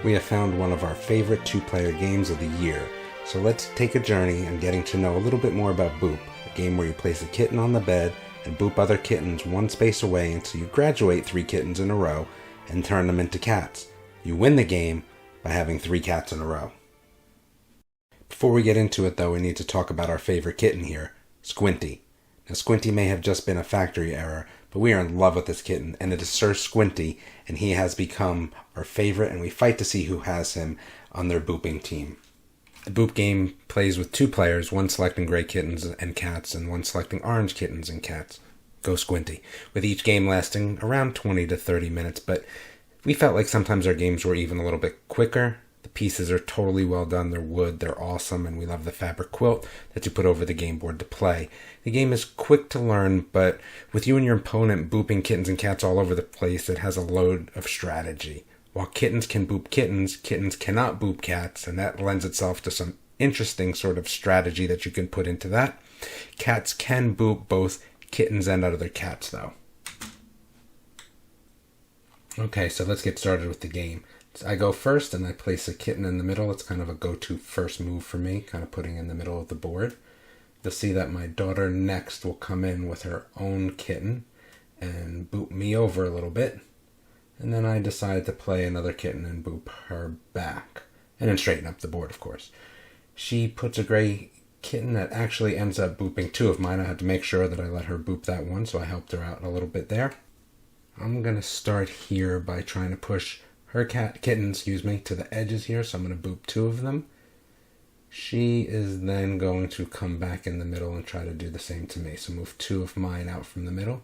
We have found one of our favorite two-player games of the year, so let's take a journey in getting to know a little bit more about Boop, a game where you place a kitten on the bed and boop other kittens one space away until you graduate 3 kittens in a row and turn them into cats. You win the game by having 3 cats in a row. Before we get into it though, we need to talk about our favorite kitten here, Squinty. Now Squinty may have just been a factory error, but we are in love with this kitten, and it is Sir Squinty, and he has become our favorite, and we fight to see who has him on their booping team. The boop game plays with 2 players, one selecting gray kittens and cats, and one selecting orange kittens and cats. Go Squinty. With each game lasting around 20 to 30 minutes, but we felt like sometimes our games were even a little bit quicker. The pieces are totally well done, they're wood, they're awesome, and we love the fabric quilt that you put over the game board to play. The game is quick to learn, but with you and your opponent booping kittens and cats all over the place, it has a load of strategy. While kittens can boop kittens, kittens cannot boop cats, and that lends itself to some interesting sort of strategy that you can put into that. Cats can boop both kittens and other cats, though. Okay, so let's get started with the game. I go first and I place a kitten in the middle. It's kind of a go-to first move for me, kind of putting in the middle of the board. You'll see that my daughter next will come in with her own kitten and boop me over a little bit. And then I decide to play another kitten and boop her back. And then straighten up the board, of course. She puts a gray kitten that actually ends up booping 2 of mine. I had to make sure that I let her boop that one, so I helped her out a little bit there. I'm going to start here by trying to push her kitten, to the edges here, so I'm going to boop 2 of them. She is then going to come back in the middle and try to do the same to me. So move 2 of mine out from the middle.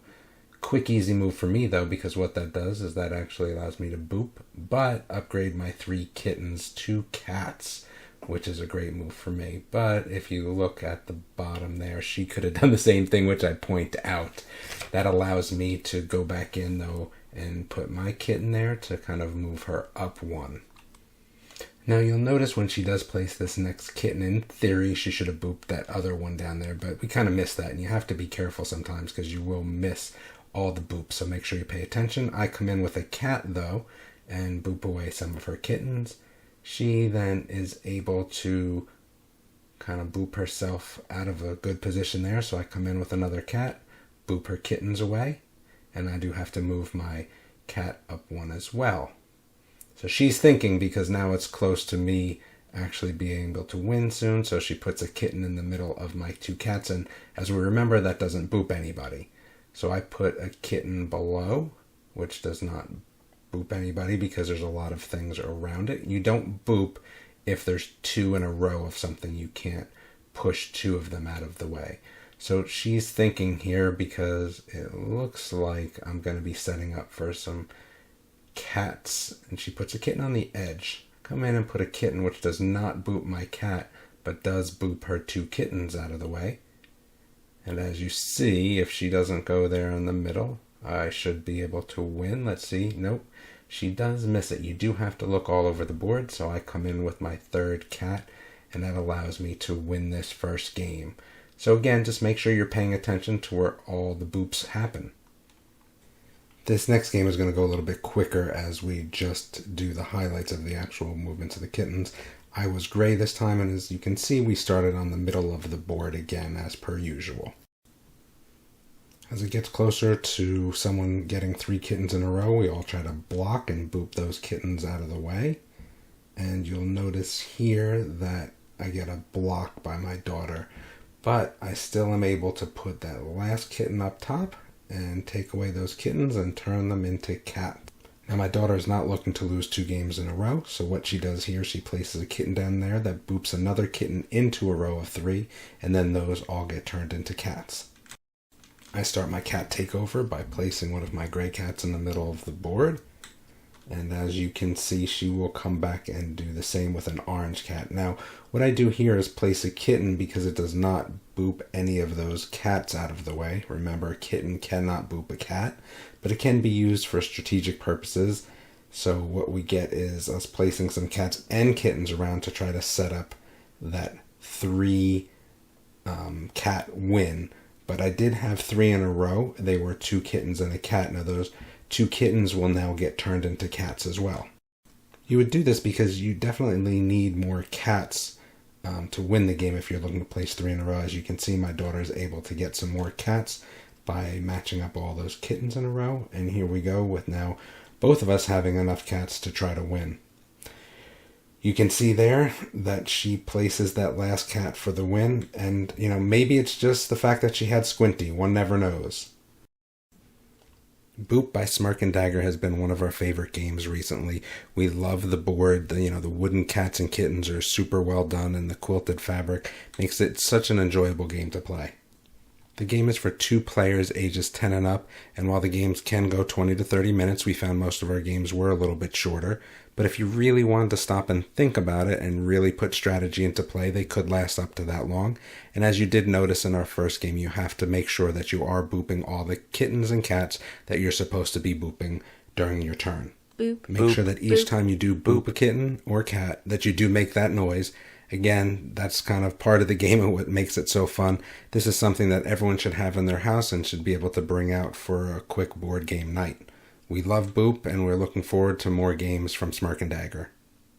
Quick, easy move for me, though, because what that does is that actually allows me to boop, but upgrade my 3 kittens to cats, which is a great move for me. But if you look at the bottom there, she could have done the same thing, which I point out. That allows me to go back in, though, and put my kitten there to kind of move her up 1. Now you'll notice when she does place this next kitten, in theory she should have booped that other one down there, but we kind of missed that, and you have to be careful sometimes because you will miss all the boops, so make sure you pay attention. I come in with a cat though and boop away some of her kittens. She then is able to kind of boop herself out of a good position there, so I come in with another cat, boop her kittens away, and I do have to move my cat up 1 as well. So she's thinking, because now it's close to me actually being able to win soon, so she puts a kitten in the middle of my 2 cats, and as we remember, that doesn't boop anybody. So I put a kitten below, which does not boop anybody because there's a lot of things around it. You don't boop if there's 2 in a row of something. You can't push 2 of them out of the way. So she's thinking here, because it looks like I'm going to be setting up for some cats. And she puts a kitten on the edge. Come in and put a kitten which does not boop my cat, but does boop her 2 kittens out of the way. And as you see, if she doesn't go there in the middle, I should be able to win. Let's see. Nope. She does miss it. You do have to look all over the board. So I come in with my 3rd cat, and that allows me to win this first game. So again, just make sure you're paying attention to where all the boops happen. This next game is going to go a little bit quicker as we just do the highlights of the actual movements of the kittens. I was gray this time, and as you can see, we started on the middle of the board again as per usual. As it gets closer to someone getting 3 kittens in a row, we all try to block and boop those kittens out of the way. And you'll notice here that I get a block by my daughter. But I still am able to put that last kitten up top and take away those kittens and turn them into cats. Now my daughter is not looking to lose 2 games in a row, so what she does here, she places a kitten down there that boops another kitten into a row of 3, and then those all get turned into cats. I start my cat takeover by placing one of my gray cats in the middle of the board. And as you can see, she will come back and do the same with an orange cat. Now, what I do here is place a kitten because it does not boop any of those cats out of the way. Remember, a kitten cannot boop a cat, but it can be used for strategic purposes. So what we get is us placing some cats and kittens around to try to set up that 3 cat win. But I did have 3 in a row. They were 2 kittens and a cat. Now those 2 kittens will now get turned into cats as well. You would do this because you definitely need more cats to win the game if you're looking to place 3 in a row. As you can see, my daughter is able to get some more cats by matching up all those kittens in a row. And here we go with now both of us having enough cats to try to win. You can see there that she places that last cat for the win. And, maybe it's just the fact that she had Squinty. One never knows. Boop by Smirk and Dagger has been one of our favorite games recently. We love the board. The wooden cats and kittens are super well done, and the quilted fabric makes it such an enjoyable game to play. The game is for 2 players ages 10 and up, and while the games can go 20 to 30 minutes, we found most of our games were a little bit shorter. But if you really wanted to stop and think about it and really put strategy into play, they could last up to that long. And as you did notice in our first game, you have to make sure that you are booping all the kittens and cats that you're supposed to be booping during your turn. Boop. Make sure that each time you do boop a kitten or cat, that you do make that noise. Again, that's kind of part of the game and what makes it so fun. This is something that everyone should have in their house and should be able to bring out for a quick board game night. We love Boop, and we're looking forward to more games from Smirk and Dagger.